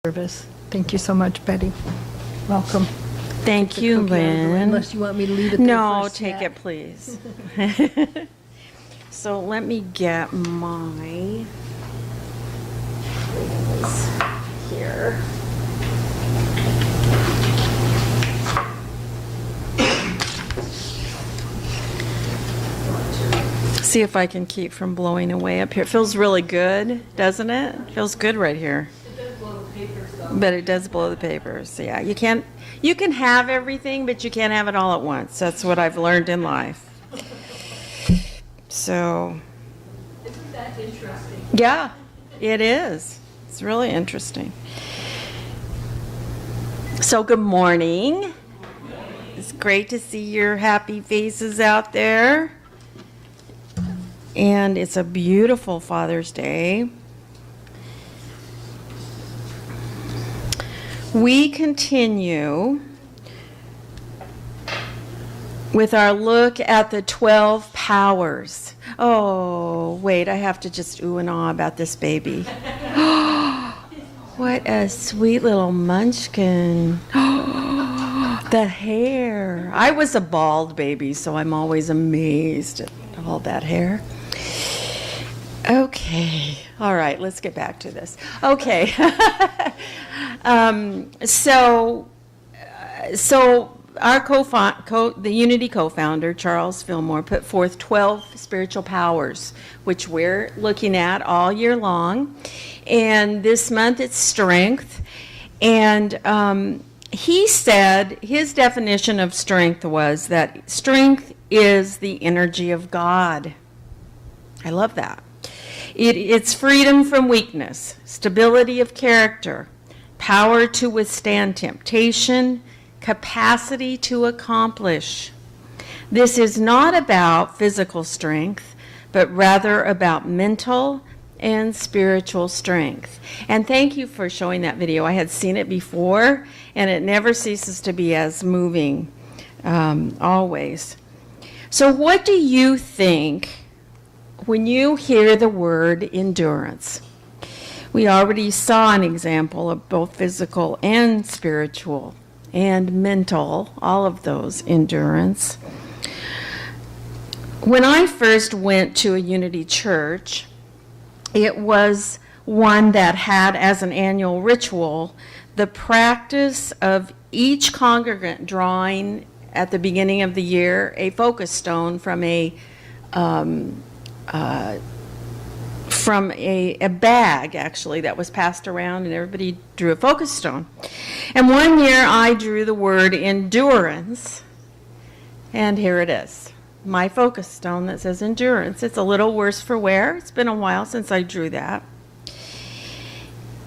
service. Thank you so much, Betty. Welcome. Thank you, Lynn. Unless you want me to leave it there No, for a take snack. it, please. So let me get my here. See if I can keep from blowing away up here. It feels really good, doesn't it? Feels good right here. It does blow the papers though. But it does blow the papers. Yeah, you can have everything, but you can't have it all at once. That's what I've learned in life. So, Isn't that interesting? yeah, it is. It's really interesting. So, good morning. It's great to see your happy faces out there. And it's a beautiful Father's Day. We continue with our look at the 12 powers. Oh, wait, I have to just ooh and ah about this baby. What a sweet little munchkin. The hair. I was a bald baby, so I'm always amazed at all that hair. Okay. All right, let's get back to this. Okay. So our the Unity co-founder, Charles Fillmore, put forth 12 spiritual powers, which we're looking at all year long. And this month it's strength. And he said his definition of strength was that strength is the energy of God. I love that. It's freedom from weakness, stability of character, power to withstand temptation, capacity to accomplish. This is not about physical strength, but rather about mental and spiritual strength. And thank you for showing that video. I had seen it before, and it never ceases to be as moving, always. So what do you think when you hear the word endurance? We already saw an example of both physical and spiritual and mental, all of those endurance. When I first went to a Unity church, it was one that had as an annual ritual the practice of each congregant drawing at the beginning of the year a focus stone from a bag, actually, that was passed around, and everybody drew a focus stone. And one year I drew the word endurance, and here it is, my focus stone that says endurance. It's a little worse for wear. It's been a while since I drew that.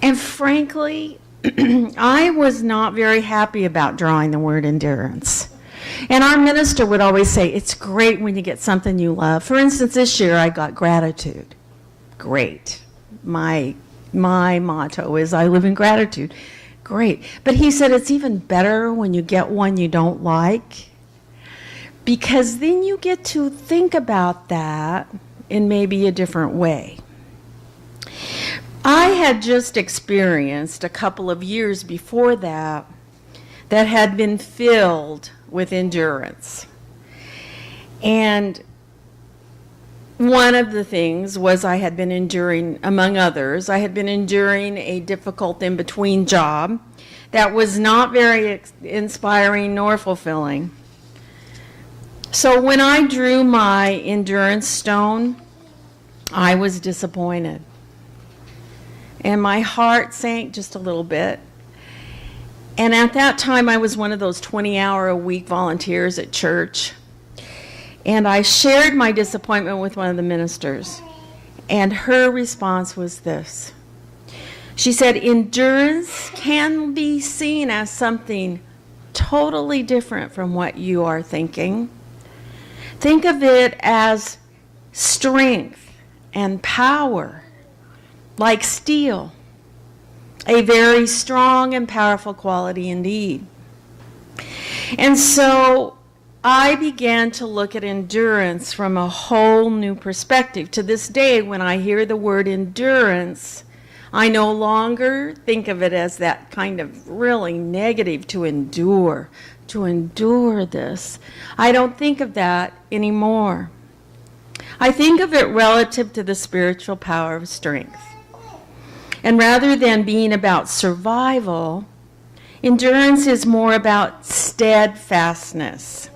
And frankly, I was not very happy about drawing the word endurance. And our minister would always say, it's great when you get something you love. For instance, this year I got gratitude. Great. My motto is I live in gratitude. Great. But he said it's even better when you get one you don't like, because then you get to think about that in maybe a different way. I had just experienced a couple of years before that had been filled with endurance. And one of the things was I had been enduring, among others, I had been enduring a difficult in-between job that was not very inspiring nor fulfilling. So when I drew my endurance stone, I was disappointed. And my heart sank just a little bit. And at that time, I was one of those 20-hour-a-week volunteers at church. And I shared my disappointment with one of the ministers. And her response was this. She said, endurance can be seen as something totally different from what you are thinking. Think of it as strength and power, like steel. A very strong and powerful quality indeed. And so I began to look at endurance from a whole new perspective. To this day, when I hear the word endurance, I no longer think of it as that kind of really negative to endure this. I don't think of that anymore. I think of it relative to the spiritual power of strength. And rather than being about survival, endurance is more about steadfastness.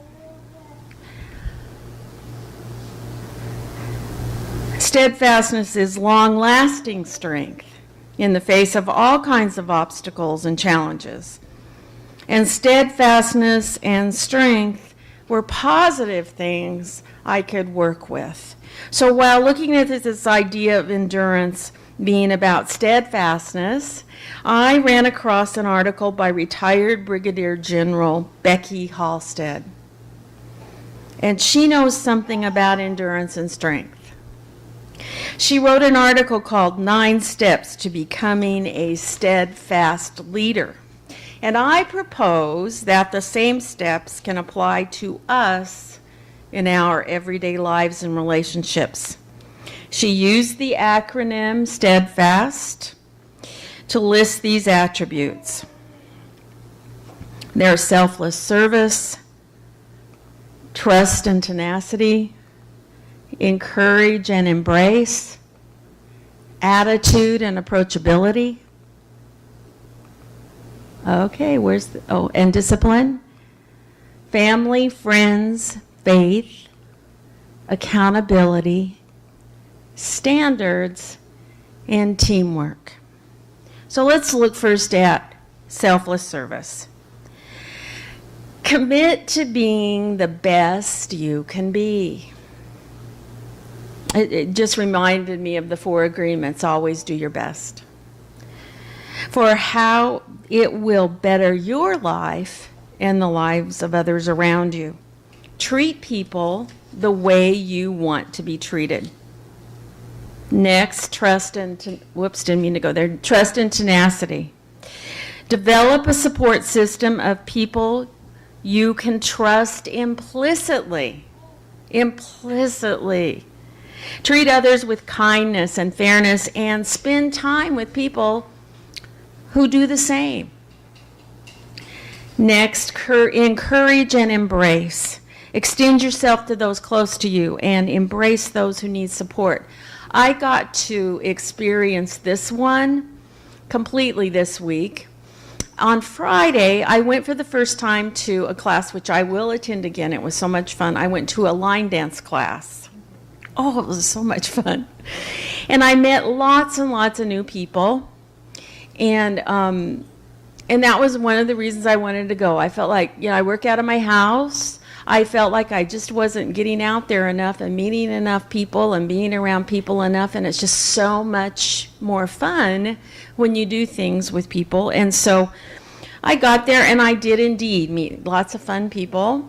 Steadfastness is long-lasting strength in the face of all kinds of obstacles and challenges. And steadfastness and strength were positive things I could work with. So while looking at this idea of endurance being about steadfastness, I ran across an article by retired Brigadier General Becky Halstead. And she knows something about endurance and strength. She wrote an article called 9 Steps to Becoming a Steadfast Leader. And I propose that the same steps can apply to us in our everyday lives and relationships. She used the acronym STEADFAST to list these attributes. They're selfless service, trust and tenacity, encourage and embrace, attitude and approachability. Okay, and discipline, family, friends, faith, accountability, standards, and teamwork. So let's look first at selfless service. Commit to being the best you can be. It just reminded me of the 4 agreements. Always do your best. For how it will better your life and the lives of others around you. Treat people the way you want to be treated. Next, trust and tenacity. Develop a support system of people you can trust implicitly. Treat others with kindness and fairness and spend time with people who do the same. Next, encourage and embrace. Extend yourself to those close to you and embrace those who need support. I got to experience this one completely this week. On Friday, I went for the first time to a class which I will attend again. It was so much fun. I went to a line dance class. Oh, it was so much fun. And I met lots and lots of new people. And that was one of the reasons I wanted to go. I felt like, I work out of my house. I felt like I just wasn't getting out there enough and meeting enough people and being around people enough. And it's just so much more fun when you do things with people. And so I got there and I did indeed meet lots of fun people.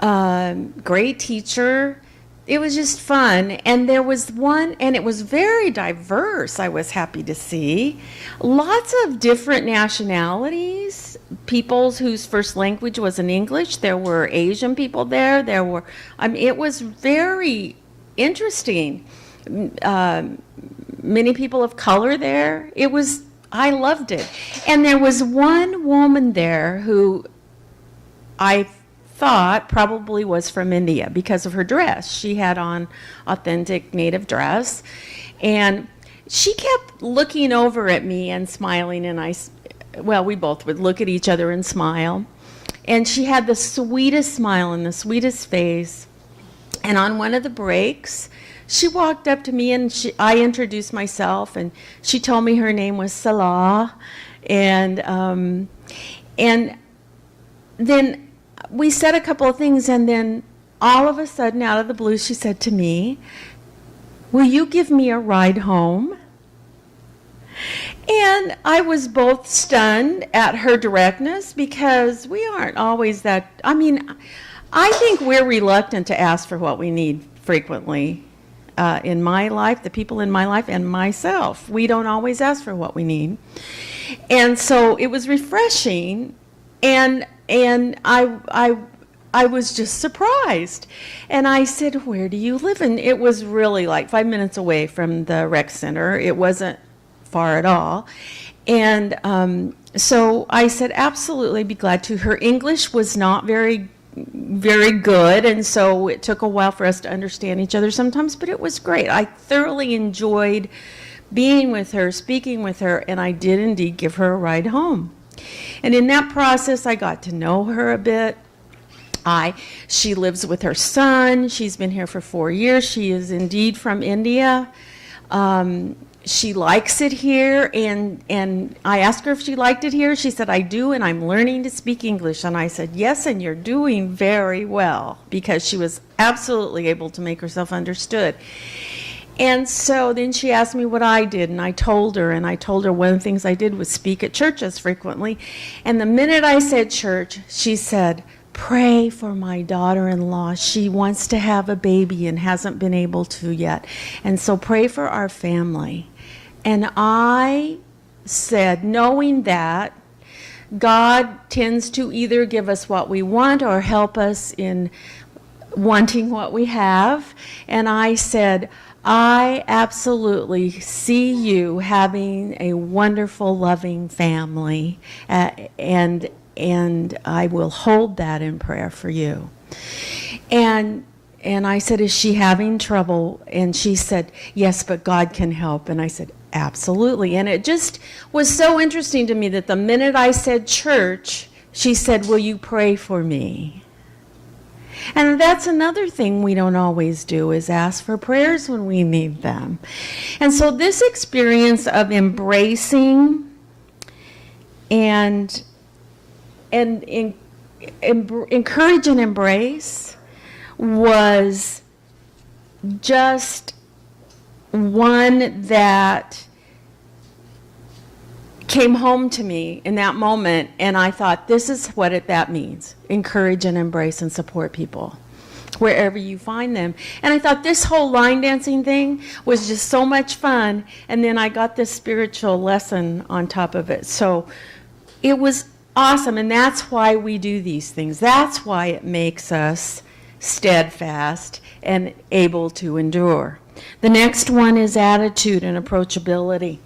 Great teacher. It was just fun, and there was one, and it was very diverse, I was happy to see. Lots of different nationalities, peoples whose first language was in English. There were Asian people there. It was very interesting. Many people of color there. I loved it. And there was one woman there who I thought probably was from India because of her dress. She had on authentic native dress, and she kept looking over at me and smiling, and we both would look at each other and smile. And she had the sweetest smile and the sweetest face. And on one of the breaks, she walked up to me and I introduced myself, and she told me her name was Salah, and then we said a couple of things, and then all of a sudden, out of the blue, she said to me, "Will you give me a ride home?" And I was both stunned at her directness, because we aren't always that, I think we're reluctant to ask for what we need frequently in my life, the people in my life, and myself. We don't always ask for what we need. And so it was refreshing, and I was just surprised. And I said, "Where do you live?" And it was really like 5 minutes away from the rec center. It wasn't far at all. And so I said, absolutely, be glad to. Her English was not very good, and so it took a while for us to understand each other sometimes, but it was great. I thoroughly enjoyed being with her, speaking with her, and I did indeed give her a ride home. And in that process, I got to know her a bit. She lives with her son. She's been here for 4 years. She is indeed from India. She likes it here, and I asked her if she liked it here. She said, I do, and I'm learning to speak English. And I said, yes, and you're doing very well, because she was absolutely able to make herself understood. And so then she asked me what I did, and I told her one of the things I did was speak at churches frequently. And the minute I said church, she said, pray for my daughter-in-law. She wants to have a baby and hasn't been able to yet. And so pray for our family. And I said, knowing that God tends to either give us what we want or help us in wanting what we have. And I said, I absolutely see you having a wonderful, loving family, and I will hold that in prayer for you. And I said, is she having trouble? And she said, yes, but God can help. And I said, absolutely. And it just was so interesting to me that the minute I said church, she said, will you pray for me? And that's another thing we don't always do, is ask for prayers when we need them. And so this experience of embracing and encourage and embrace was just one that came home to me in that moment, and I thought, this is what that means. Encourage and embrace and support people wherever you find them. And I thought this whole line dancing thing was just so much fun, and then I got this spiritual lesson on top of it. So it was awesome, and that's why we do these things. That's why it makes us steadfast and able to endure. The next one is attitude and approachability.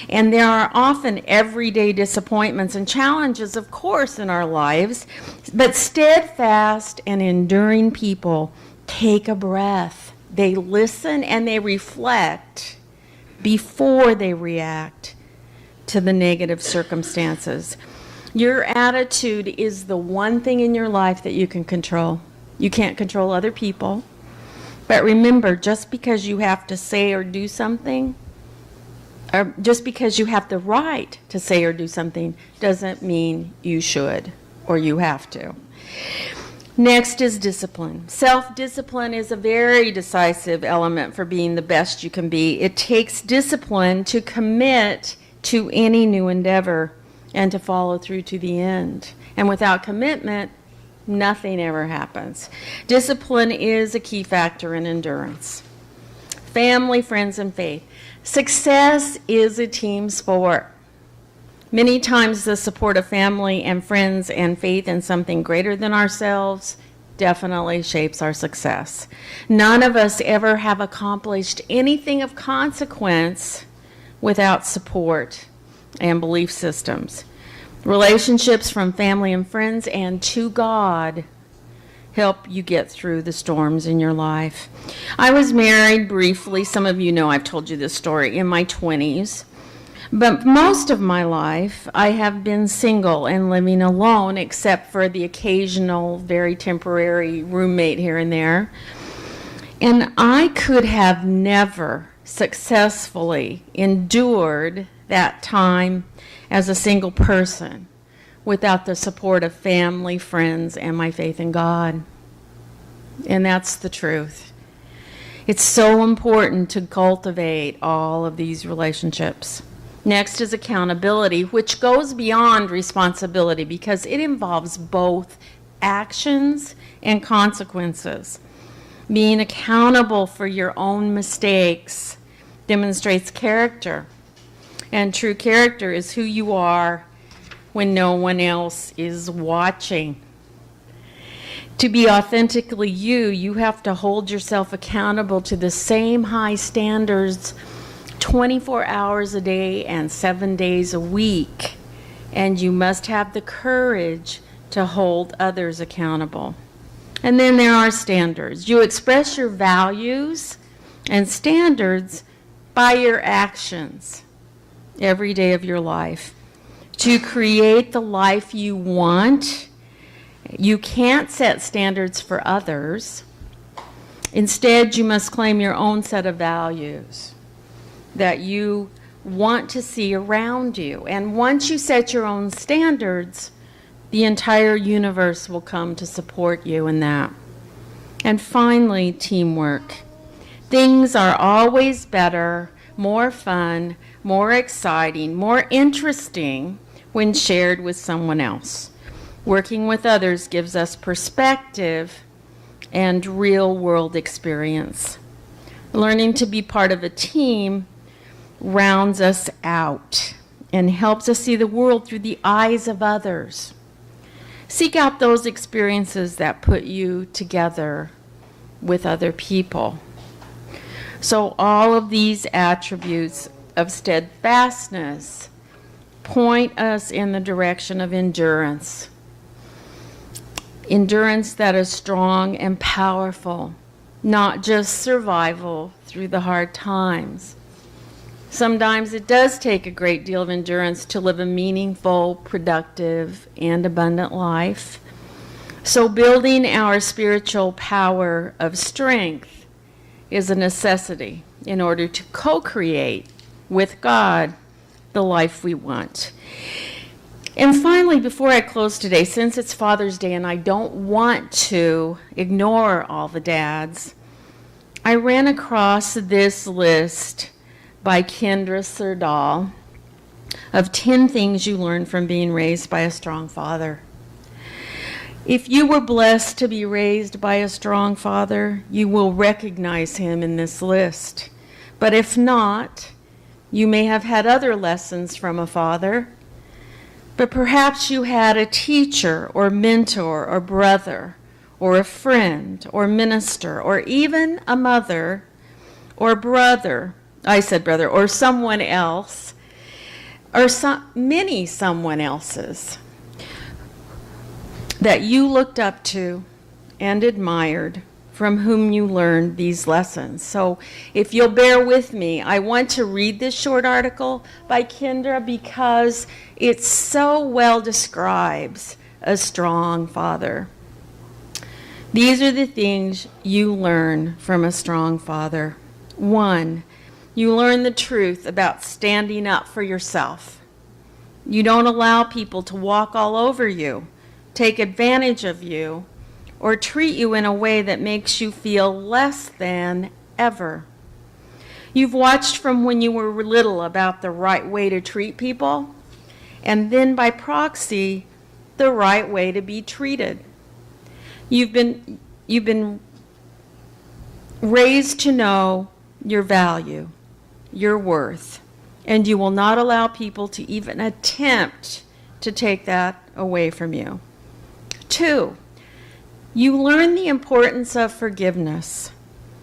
And there are often everyday disappointments and challenges, of course, in our lives, but steadfast and enduring people take a breath. They listen and they reflect before they react to the negative circumstances. Your attitude is the one thing in your life that you can control. You can't control other people. But remember, just because you have to say or do something, or just because you have the right to say or do something, doesn't mean you should or you have to. Next is discipline. Self-discipline is a very decisive element for being the best you can be. It takes discipline to commit to any new endeavor and to follow through to the end. And without commitment, nothing ever happens. Discipline is a key factor in endurance. Family, friends, and faith. Success is a team sport. Many times the support of family and friends and faith in something greater than ourselves definitely shapes our success. None of us ever have accomplished anything of consequence without support and belief systems. Relationships from family and friends and to God help you get through the storms in your life. I was married briefly, some of you know I've told you this story, in my 20s. But most of my life I have been single and living alone, except for the occasional, very temporary roommate here and there. And I could have never successfully endured that time as a single person without the support of family, friends, and my faith in God. And that's the truth. It's so important to cultivate all of these relationships. Next is accountability, which goes beyond responsibility because it involves both actions and consequences. Being accountable for your own mistakes demonstrates character. And true character is who you are when no one else is watching. To be authentically you, you have to hold yourself accountable to the same high standards 24 hours a day and 7 days a week. And you must have the courage to hold others accountable. And then there are standards. You express your values and standards by your actions every day of your life. To create the life you want, you can't set standards for others. Instead, you must claim your own set of values that you want to see around you. And once you set your own standards, the entire universe will come to support you in that. And finally, teamwork. Things are always better, more fun, more exciting, more interesting when shared with someone else. Working with others gives us perspective and real-world experience. Learning to be part of a team rounds us out and helps us see the world through the eyes of others. Seek out those experiences that put you together with other people. So all of these attributes of steadfastness point us in the direction of endurance. Endurance that is strong and powerful, not just survival through the hard times. Sometimes it does take a great deal of endurance to live a meaningful, productive, and abundant life. So building our spiritual power of strength is a necessity in order to co-create with God the life we want. And finally, before I close today, since it's Father's Day and I don't want to ignore all the dads, I ran across this list by Kendra Serdal of 10 things you learn from being raised by a strong father. If you were blessed to be raised by a strong father, you will recognize him in this list. But if not, you may have had other lessons from a father, but perhaps you had a teacher or mentor or brother or a friend or minister or even a mother or brother, I said brother, or someone else, or many someone else's that you looked up to and admired, from whom you learned these lessons. So if you'll bear with me, I want to read this short article by Kendra because it so well describes a strong father. These are the things you learn from a strong father. 1, you learn the truth about standing up for yourself. You don't allow people to walk all over you, take advantage of you, or treat you in a way that makes you feel less than ever. You've watched from when you were little about the right way to treat people, and then by proxy, the right way to be treated. You've been raised to know your value, your worth, and you will not allow people to even attempt to take that away from you. 2, you learn the importance of forgiveness.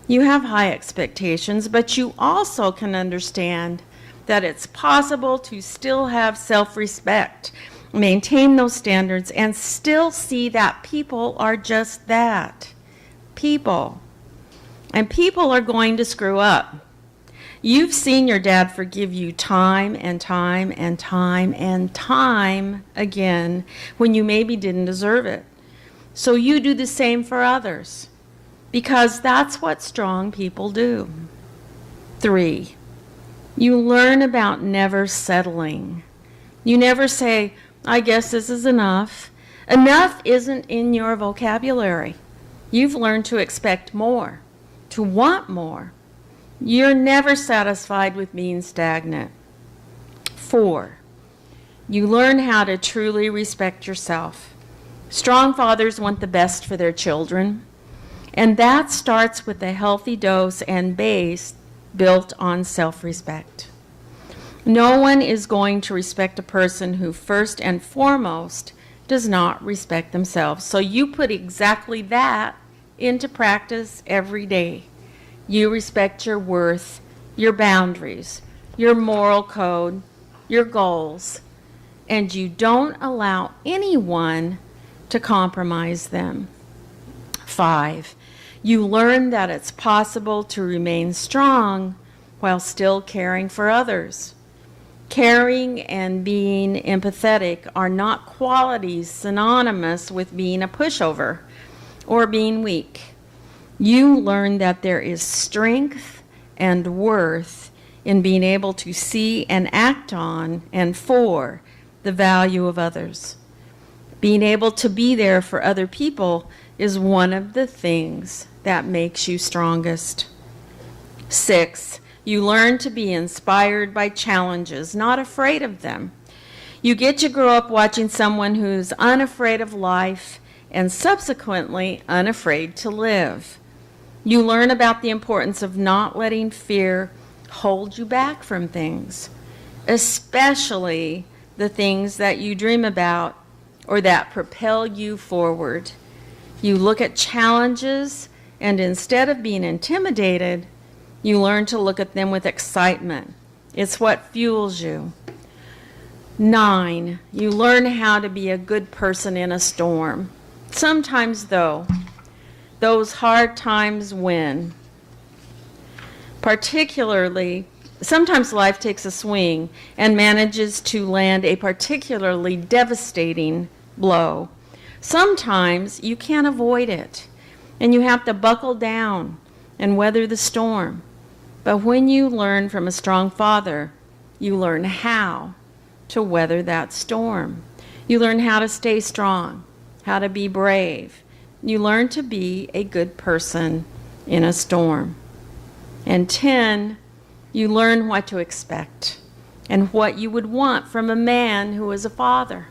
You have high expectations, but you also can understand that it's possible to still have self-respect, maintain those standards, and still see that people are just that, people. And people are going to screw up. You've seen your dad forgive you time and time and time and time again when you maybe didn't deserve it. So you do the same for others because that's what strong people do. 3, you learn about never settling. You never say, I guess this is enough. Enough isn't in your vocabulary. You've learned to expect more, to want more. You're never satisfied with being stagnant. 4, you learn how to truly respect yourself. Strong fathers want the best for their children, and that starts with a healthy dose and base built on self-respect. No one is going to respect a person who first and foremost does not respect themselves. So you put exactly that into practice every day. You respect your worth, your boundaries, your moral code, your goals, and you don't allow anyone to compromise them. 5, you learn that it's possible to remain strong while still caring for others. Caring and being empathetic are not qualities synonymous with being a pushover or being weak. You learn that there is strength and worth in being able to see and act on and for the value of others. Being able to be there for other people is one of the things that makes you strongest. 6, you learn to be inspired by challenges, not afraid of them. You get to grow up watching someone who's unafraid of life and subsequently unafraid to live. You learn about the importance of not letting fear hold you back from things, especially the things that you dream about or that propel you forward. You look at challenges, and instead of being intimidated, you learn to look at them with excitement. It's what fuels you. 9, you learn how to be a good person in a storm. Sometimes, though, those hard times win. Particularly, sometimes life takes a swing and manages to land a particularly devastating blow. Sometimes you can't avoid it, and you have to buckle down and weather the storm. But when you learn from a strong father, you learn how to weather that storm. You learn how to stay strong, how to be brave. You learn to be a good person in a storm. And 10, you learn what to expect and what you would want from a man who is a father.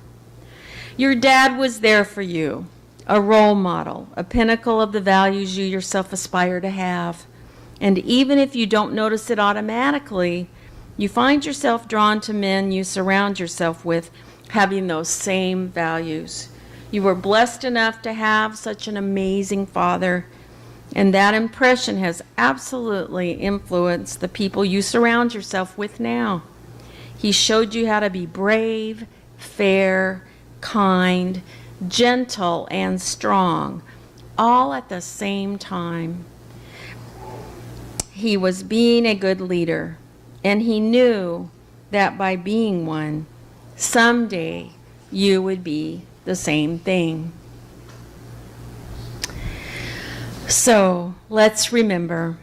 Your dad was there for you, a role model, a pinnacle of the values you yourself aspire to have. And even if you don't notice it automatically, you find yourself drawn to men you surround yourself with having those same values. You were blessed enough to have such an amazing father, and that impression has absolutely influenced the people you surround yourself with now. He showed you how to be brave, fair, kind, gentle, and strong, all at the same time. He was being a good leader, and he knew that by being one, someday you would be the same thing. So let's remember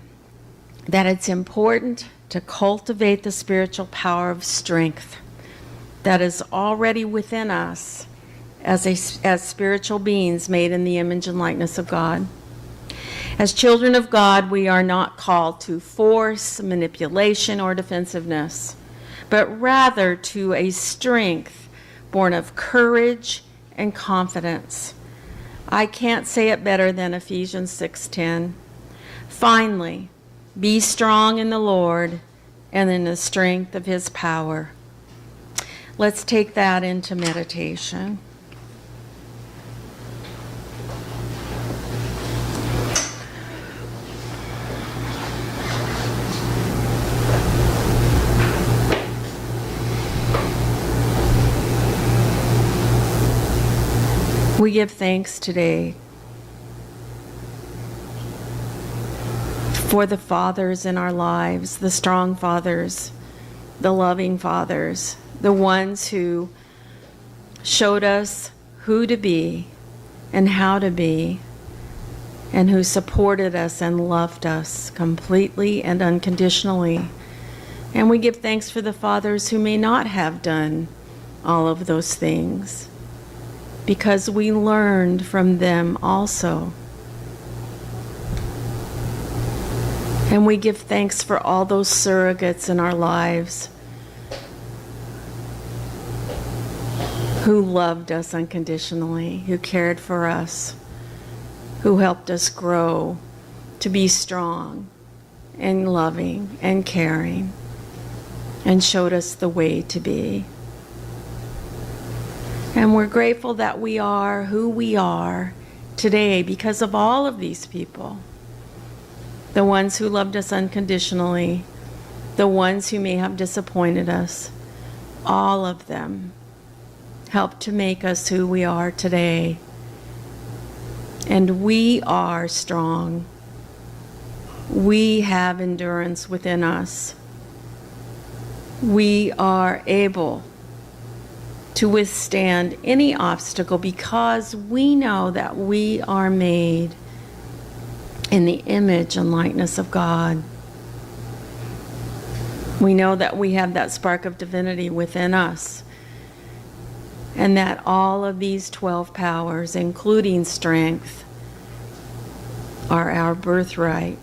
that it's important to cultivate the spiritual power of strength that is already within us as spiritual beings made in the image and likeness of God. As children of God, we are not called to force, manipulation, or defensiveness, but rather to a strength born of courage and confidence. I can't say it better than Ephesians 6:10. Finally, be strong in the Lord and in the strength of his power. Let's take that into meditation. We give thanks today for the fathers in our lives, the strong fathers, the loving fathers, the ones who showed us who to be and how to be, and who supported us and loved us completely and unconditionally. And we give thanks for the fathers who may not have done all of those things, because we learned from them also. And we give thanks for all those surrogates in our lives who loved us unconditionally, who cared for us, who helped us grow to be strong and loving and caring, and showed us the way to be. And we're grateful that we are who we are today because of all of these people. The ones who loved us unconditionally, the ones who may have disappointed us, all of them help to make us who we are today. And we are strong. We have endurance within us. We are able to withstand any obstacle because we know that we are made in the image and likeness of God. We know that we have that spark of divinity within us, and that all of these 12 powers, including strength, are our birthright.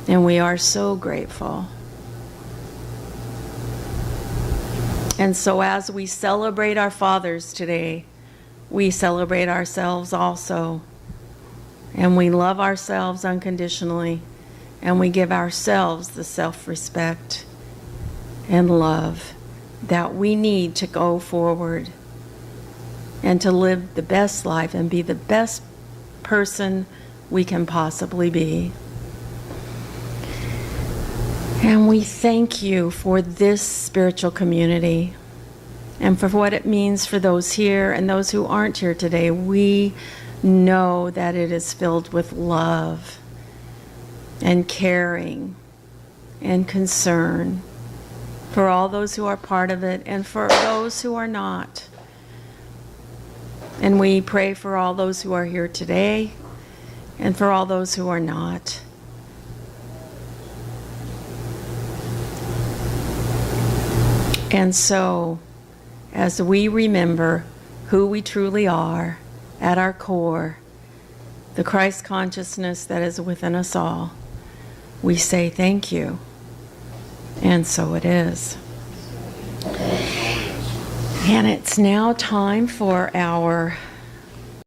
And we are so grateful. And so as we celebrate our fathers today, we celebrate ourselves also. And we love ourselves unconditionally. And we give ourselves the self-respect and love that we need to go forward and to live the best life and be the best person we can possibly be. And we thank you for this spiritual community and for what it means for those here and those who aren't here today. We know that it is filled with love and caring and concern for all those who are part of it and for those who are not. And we pray for all those who are here today and for all those who are not. And so, as we remember who we truly are at our core, the Christ consciousness that is within us all, we say thank you. And so it is. And it's now time for our